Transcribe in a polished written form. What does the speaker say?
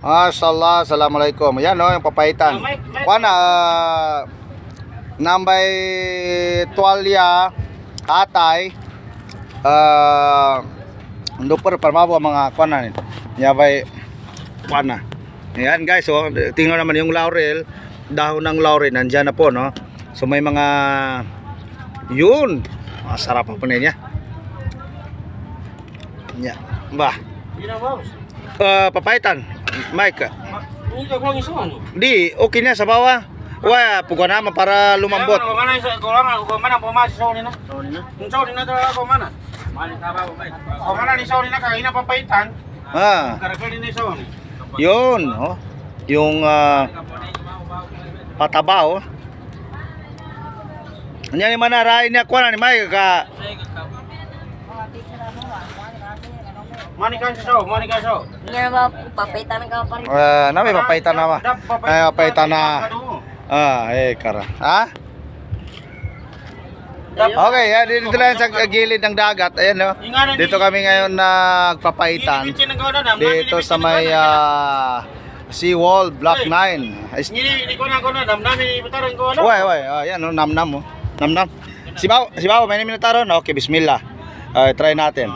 Assalamualaikum. Yan no, yung papaitan. Kuan na nambay tuwalya atay super parmabo mga kuan na nito. Yabay kuan na. Ayan guys, so tingnan naman yung laurel, dahon ng laurel nandiyan na po no. So may mga yun. Masarap po niya. Ya, bah. Papaitan, Mike. Di, okay na sa bawah. Wah, pukul nama para lumambot. Yun, oh. Yung pataba, oh. Nya mana rai niya kuan ni Mike ka. Manikan so. Nya ba papaitan ka pa rin. Nami papaitan na ba? Ay papaitan na. Kara. Ha? Okay, dito lang sa gilid ng dagat. Ayan no. Dito kami ngayon nagpapaitan. Dito sa may Seawall Block 9. Ini ko na damdamin ibutaran ko ano. Way, ayan no, namnam mo. Namnam. Sibaw, may minutaron. Okay, bismillah. Try natin.